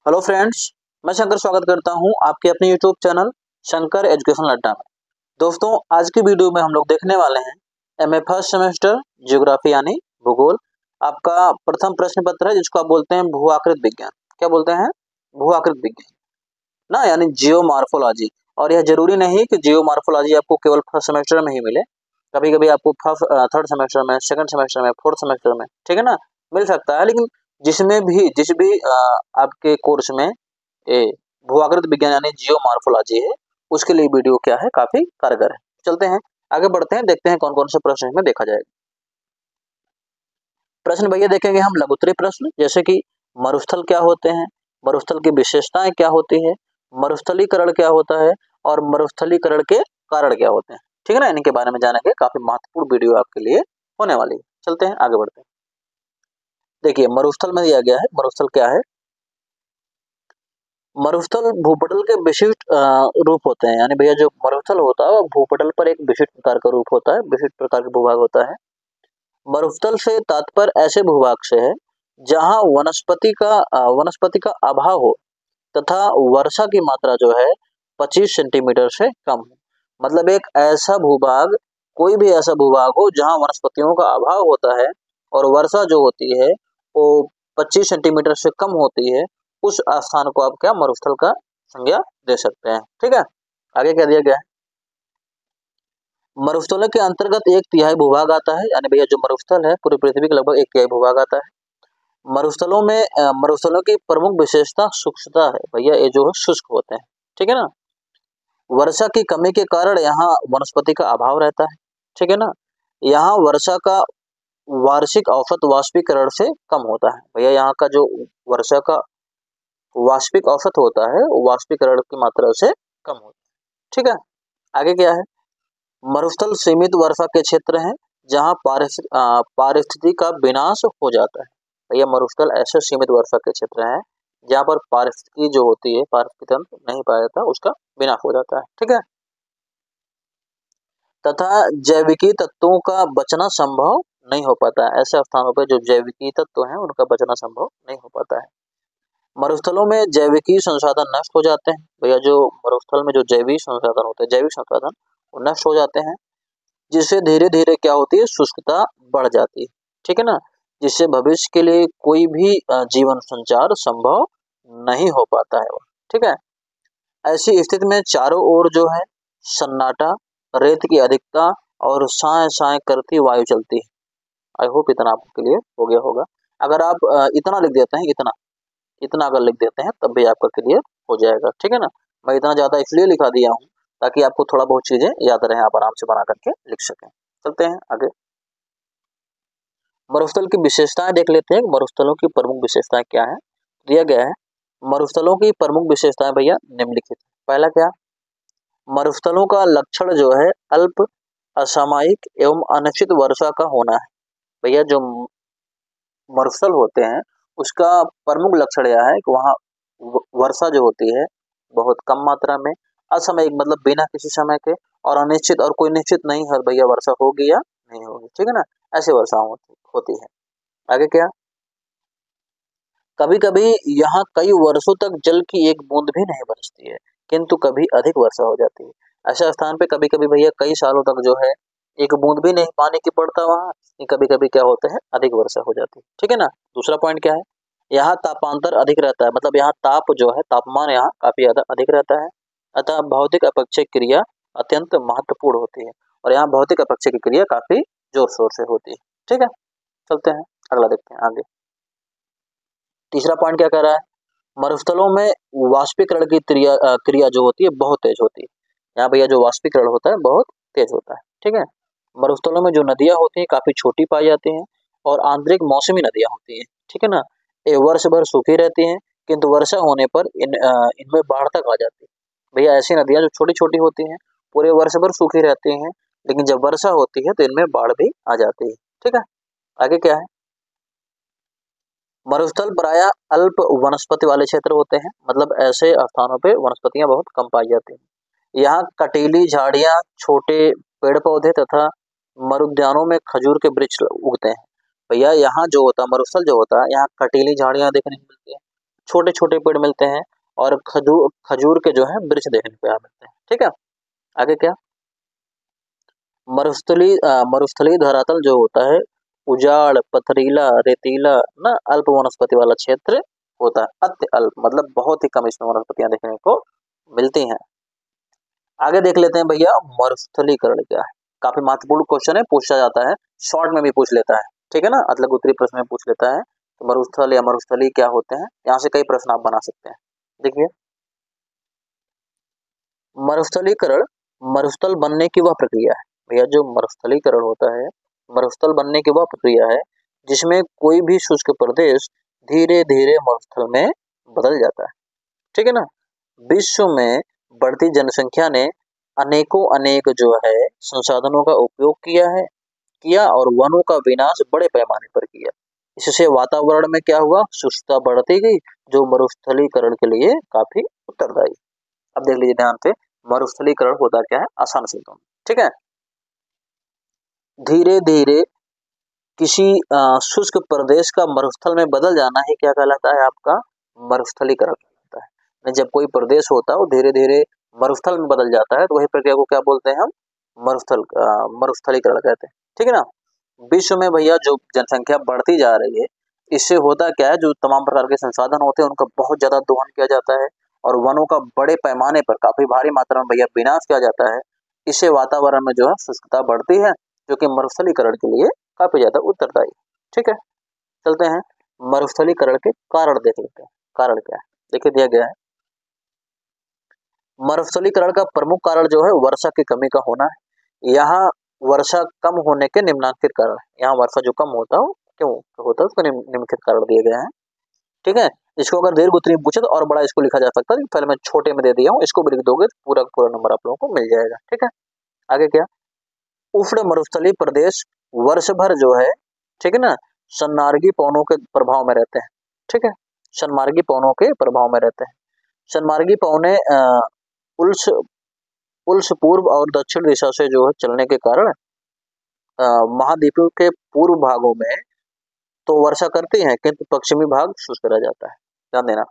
Hello friends, मैं शंकर स्वागत करता हूं आपके अपने यूट्यूब चैनल शंकर एजुकेशन अड्डा में। दोस्तों, आज की वीडियो में हम लोग देखने वाले हैं एमए फर्स्ट सेमेस्टर ज्योग्राफी यानी भूगोल। आपका प्रथम प्रश्न पत्र है जिसको आप बोलते हैं भू आकृति विज्ञान। क्या बोलते हैं? भू आकृति विज्ञान ना, यानी जियोमॉर्फोलॉजी। और यह जरूरी नहीं कि जियोमॉर्फोलॉजी आपको केवल फर्स्ट सेमेस्टर में ही मिले। कभी कभी आपको थर्ड सेमेस्टर में, सेकंड सेमेस्टर में, फोर्थ सेमेस्टर में, ठीक है ना, मिल सकता है। लेकिन जिस भी आपके कोर्स में ए भू आकृति विज्ञान यानी जियोमॉर्फोलॉजी है, उसके लिए वीडियो क्या है, काफी कारगर है। चलते हैं आगे बढ़ते हैं, देखते हैं कौन कौन से प्रश्न इसमें देखा जाएगा। प्रश्न भैया देखेंगे हम लघुत्तरीय प्रश्न, जैसे कि मरुस्थल क्या होते हैं, मरुस्थल की विशेषताएं क्या होती है, मरुस्थलीकरण क्या होता है और मरुस्थलीकरण के कारण क्या होते हैं। ठीक है ना, इनके बारे में जानेंगे। काफी महत्वपूर्ण वीडियो आपके लिए होने वाली है। चलते हैं आगे बढ़ते हैं। देखिए, मरुस्थल में दिया गया है, मरुस्थल क्या है। मरुस्थल भूपटल के विशिष्ट रूप होते हैं, यानी भैया जो मरुस्थल होता है वो भूपटल पर एक विशिष्ट प्रकार का रूप होता है, विशिष्ट प्रकार का भूभाग होता है। मरुस्थल से तात्पर्य ऐसे भूभाग से है जहां वनस्पति का अभाव हो तथा वर्षा की मात्रा जो है 25 सेंटीमीटर से कम हो। मतलब एक ऐसा भूभाग, कोई भी ऐसा भूभाग हो जहां वनस्पतियों का अभाव होता है और वर्षा जो होती है वो 25 सेंटीमीटर से कम होती है, उस स्थान को आप क्या मरुस्थल का संज्ञा दे सकते हैं। ठीक है, आगे क्या दिया गया है। मरुस्थलों के अंतर्गत एक तिहाई भूभाग आता है, यानी भैया जो मरुस्थल है पूरी पृथ्वी का लगभग एक तिहाई भूभाग आता है। मरुस्थलों की प्रमुख विशेषता शुष्कता है, भैया ये जो है शुष्क होते हैं। ठीक है ना, वर्षा की कमी के कारण यहाँ वनस्पति का अभाव रहता है। ठीक है ना, यहाँ वर्षा का वार्षिक औसत वाष्पीकरण से कम होता है। भैया यहाँ का जो वर्षा का वाष्पिक औसत होता है वो वाष्पीकरण की मात्रा से कम होता है। ठीक है, आगे क्या है। मरुस्थल सीमित वर्षा के क्षेत्र हैं जहाँ पारिस्थितिकी का विनाश हो जाता है। भैया मरुस्थल ऐसे सीमित वर्षा के क्षेत्र हैं जहाँ पर पारिस्थितिकी जो होती है, पारिस्थितिक तंत्र नहीं पाया जाता, उसका विनाश हो जाता है। ठीक है, तथा जैविकी तत्वों का बचना संभव नहीं हो पाता है। ऐसे स्थानों पर जो जैविकी तत्व हैं उनका बचना संभव नहीं हो पाता है। मरुस्थलों में जैविकी संसाधन नष्ट हो जाते हैं। भैया जो मरुस्थल में जो जैविक संसाधन होते हैं, जैविक संसाधन वो नष्ट हो जाते हैं, जिससे धीरे धीरे क्या होती है, शुष्कता बढ़ जाती है। ठीक है ना, जिससे भविष्य के लिए कोई भी जीवन संचार संभव नहीं हो पाता है। ठीक है, ऐसी स्थिति में चारों ओर जो है सन्नाटा, रेत की अधिकता और साए साए करती वायु चलती है। आई होप इतना आपके लिए हो गया होगा। अगर आप इतना लिख देते हैं, इतना इतना अगर लिख देते हैं तब भी आपका क्लियर हो जाएगा। ठीक है ना, मैं इतना ज्यादा इसलिए लिखा दिया हूँ ताकि आपको थोड़ा बहुत चीजें याद रहे, आप आराम से बना करके लिख सकें। चलते हैं आगे। मरुस्थल की विशेषताएं देख लेते हैं, मरुस्थलों की प्रमुख विशेषताएं क्या है। दिया गया है मरुस्थलों की प्रमुख विशेषताएं भैया निम्नलिखित। पहला क्या, मरुस्थलों का लक्षण जो है अल्प, असामयिक एवं अनिश्चित वर्षा का होना है। भैया जो मरुस्थल होते हैं उसका प्रमुख लक्षण यह है कि वहाँ वर्षा जो होती है बहुत कम मात्रा में, असामयिक मतलब बिना किसी समय के, और अनिश्चित और कोई निश्चित नहीं है भैया वर्षा होगी या नहीं होगी। ठीक है ना, ऐसे वर्षा होती है। आगे क्या, कभी कभी यहाँ कई वर्षों तक जल की एक बूंद भी नहीं बरसती है, किंतु कभी अधिक वर्षा हो जाती है। ऐसे स्थान पे कभी कभी भैया कई सालों तक जो है एक बूंद भी नहीं पानी की पड़ता वहां, कभी कभी क्या होता है अधिक वर्षा हो जाती है। ठीक है ना, दूसरा पॉइंट क्या है, यहाँ तापांतर अधिक रहता है, मतलब यहाँ ताप जो है, तापमान यहाँ काफी ज्यादा अधिक रहता है। अतः भौतिक अपक्षय क्रिया अत्यंत महत्वपूर्ण होती है, और यहाँ भौतिक अपक्षय की क्रिया काफी जोर शोर से होती है। ठीक है, चलते हैं अगला देखते हैं आगे। तीसरा पॉइंट क्या कह रहा है, मरुस्थलों में वाष्पीकरण की क्रिया जो होती है बहुत तेज होती है। यहाँ भैया जो वाष्पीकरण होता है बहुत तेज होता है। ठीक है, मरुस्थलों में जो नदियां होती हैं काफी छोटी पाई जाती हैं और आंतरिक मौसमी नदियां होती हैं। ठीक है ना, ये वर्ष भर सूखी रहती हैं, किंतु वर्षा होने पर इनमें बाढ़ तक आ जाती है। भैया ऐसी नदियां जो छोटी छोटी होती हैं पूरे वर्ष भर सूखी रहती हैं, लेकिन जब वर्षा होती है तो इनमें बाढ़ भी आ जाती है। ठीक है, आगे क्या है, मरुस्थल प्रायः अल्प वनस्पति वाले क्षेत्र होते हैं, मतलब ऐसे स्थानों पे वनस्पतियां बहुत कम पाई जाती हैं। यहाँ कटीली झाड़ियां, छोटे पेड़ पौधे तथा मरुद्यानों में खजूर के वृक्ष उगते हैं। भैया यहाँ जो होता है मरुस्थल जो होता है, यहाँ कटीली झाड़ियां देखने को मिलती है, छोटे छोटे पेड़ मिलते हैं और खजूर के जो है वृक्ष देखने को यहाँ मिलते हैं। ठीक है, आगे क्या, मरुस्थलीय धरातल जो होता है उजाड़ पथरीला रेतीला ना अल्प वनस्पति वाला क्षेत्र होता है। अति अल्प मतलब बहुत ही कम इसमें वनस्पतियां देखने को मिलती हैं। आगे देख लेते हैं भैया मरुस्थलीकरण क्या है। काफी महत्वपूर्ण क्वेश्चन है, पूछा जाता है, शॉर्ट में भी पूछ लेता है। ठीक है ना, अतलग उत्तरी प्रश्न में पूछ लेता है कि मरुस्थल या मरुस्थली क्या होते हैं। यहाँ से कई प्रश्न आप बना सकते हैं। देखिए, मरुस्थलीकरण मरुस्थल बनने की वह प्रक्रिया है। भैया जो मरुस्थलीकरण होता है, मरुस्थल बनने की वह प्रक्रिया है जिसमें कोई भी शुष्क प्रदेश धीरे धीरे मरुस्थल में बदल जाता है। ठीक है ना, विश्व में बढ़ती जनसंख्या ने अनेकों अनेक जो है संसाधनों का उपयोग किया और वनों का विनाश बड़े पैमाने पर किया। इससे वातावरण में क्या हुआ, शुष्कता बढ़ती गई जो मरुस्थलीकरण के लिए काफी उत्तरदायी। अब देख लीजिए ध्यान से, मरुस्थलीकरण होता क्या है आसान शब्दों में। ठीक है, धीरे धीरे किसी शुष्क प्रदेश का मरुस्थल में बदल जाना ही क्या कहलाता है, आपका मरुस्थलीकरण कहलाता है। जब कोई प्रदेश होता है वो धीरे धीरे मरुस्थल में बदल जाता है तो वही प्रक्रिया को क्या बोलते हैं हम, मरुस्थलीकरण कहते हैं। ठीक है ना, विश्व में भैया जो जनसंख्या बढ़ती जा रही है, इससे होता क्या है, जो तमाम प्रकार के संसाधन होते हैं उनका बहुत ज्यादा दोहन किया जाता है और वनों का बड़े पैमाने पर काफी भारी मात्रा में भैया विनाश किया जाता है। इससे वातावरण में जो है शुष्कता बढ़ती है जो कि मरुस्थलीकरण के लिए काफी ज्यादा उत्तरदायी। ठीक है, चलते हैं मरुस्थलीकरण के कारण देख लेते हैं। कारण क्या है, देखिए दिया गया है, मरुस्थलीकरण का प्रमुख कारण जो है वर्षा की कमी का होना है। यहाँ वर्षा कम होने के निम्नलिखित कारण, यहाँ वर्षा जो कम होता है क्यों होता है उसको निम्नलिखित कारण दिए गए हैं। ठीक है, इसको अगर दीर्घ उत्तरीय पूछे तो और बड़ा इसको लिखा जा सकता है, पहले मैं छोटे में दे दिया हूँ, इसको भी लिख दोगे तो पूरा पूरा नंबर आप लोगों को मिल जाएगा। ठीक है, आगे क्या, उष्ण मरुस्थलीय प्रदेश वर्ष भर जो है, ठीक है ना, सन्मार्गी पवनों के प्रभाव में रहते हैं। ठीक है, सन्मार्गी पवनों के प्रभाव में रहते हैं। सन्मार्गी पवने उल्स उल्स पूर्व और दक्षिण दिशा से जो है चलने के कारण महाद्वीपों के पूर्व भागों में तो वर्षा करती है किंतु पश्चिमी भाग शुष्क रह जाता है। ध्यान देना,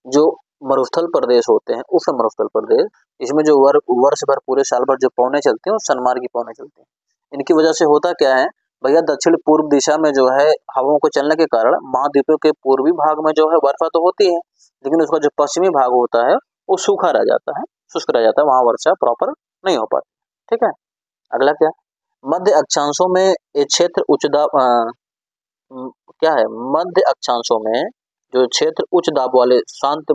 जो मरुस्थल प्रदेश होते हैं, उप मरुस्थल प्रदेश, इसमें जो वर्ष भर पूरे साल भर जो पवने चलते हैं वो सन्मार्गी पवने चलते हैं। इनकी वजह से होता क्या है भैया, दक्षिण पूर्व दिशा में जो है हवाओं को चलने के कारण महाद्वीपों के पूर्वी भाग में जो है वर्षा तो होती है, लेकिन उसका जो पश्चिमी भाग होता है वो सूखा रह जाता है, शुष्क रह जाता है, वहां वर्षा प्रॉपर नहीं हो पाती। ठीक है, अगला क्या, मध्य अक्षांशों में ये क्षेत्र उच्च दाब क्या है, मध्य अक्षांशों में जो क्षेत्र उच्च दाब वाले शांत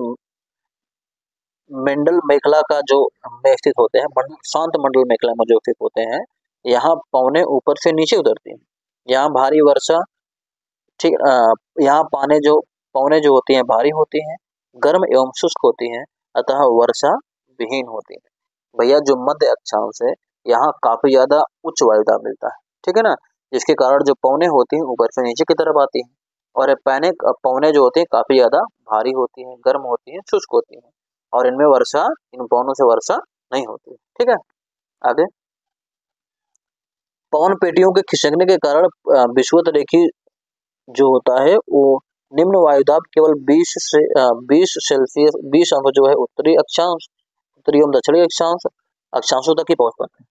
मंडल मेखला का जो में स्थित होते हैं, शांत मंडल मेखला में जो स्थित होते हैं, यहाँ पवने ऊपर से नीचे उतरती हैं। यहाँ भारी वर्षा, ठीक, यहाँ पवने जो होती हैं भारी होती हैं, गर्म एवं शुष्क होती हैं, अतः वर्षा विहीन होती है। भैया जो मध्य अक्षांश है यहाँ काफी ज्यादा उच्च वायुदाब मिलता है। ठीक है ना, जिसके कारण जो पवने होती हैं ऊपर से नीचे की तरफ आती हैं और पवने जो होती हैं काफी ज्यादा भारी होती हैं, गर्म होती हैं, शुष्क होती हैं और इनमें वर्षा, इन पवनों से वर्षा नहीं होती है। ठीक है, आगे, पवन पेटियों के खिसकने के कारण विषुवत रेखी जो होता है वो निम्न वायुदाब केवल 20 सेल्सियस 20 अंक जो है उत्तरी अक्षांश, उत्तरी एवं दक्षिणी अक्षांशों तक ही पहुंच पाते हैं।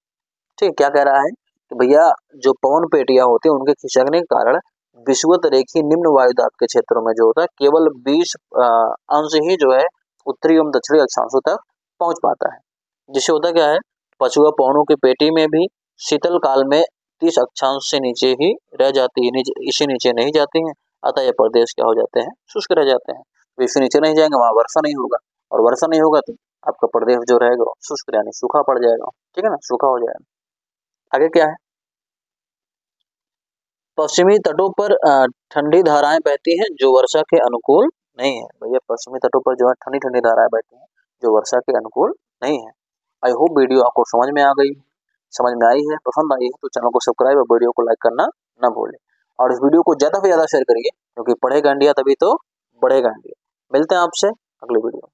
ठीक है, क्या कह रहा है कि भैया जो पवन पेटियां होती है उनके खिसकने के कारण विषुवत रेखी निम्न वायुदाब के क्षेत्रों में जो होता है केवल 20 अंश ही जो है उत्तरी एवं दक्षिणी अक्षांशों तक पहुंच पाता है। जिससे होता क्या है, पछुआ पवनों की पेटी में भी शीतल काल में 30 अक्षांश से नीचे ही रह जाती है, इससे नीचे नहीं जाती है, अतः ये प्रदेश क्या हो जाते हैं, शुष्क रह जाते हैं। इससे नीचे नहीं जाएंगे वहां वर्षा नहीं होगा और वर्षा नहीं होगा तो आपका प्रदेश जो रहेगा शुष्क यानी सूखा पड़ जाएगा। ठीक है ना, सूखा हो जाएगा। आगे क्या है, पश्चिमी तटों पर ठंडी धाराएं बहती हैं जो वर्षा के अनुकूल नहीं है। भैया पश्चिमी तटों पर जो है ठंडी ठंडी धाराएं बहती हैं जो वर्षा के अनुकूल नहीं है। आई होप वीडियो आपको समझ में आ गई, समझ में आई है, पसंद आई है तो चैनल को सब्सक्राइब और वीडियो को लाइक करना ना भूलें और इस वीडियो को ज्यादा से ज्यादा शेयर करिए क्योंकि पढ़ेगा इंडिया तभी तो बढ़ेगा इंडिया। मिलते हैं आपसे अगले वीडियो।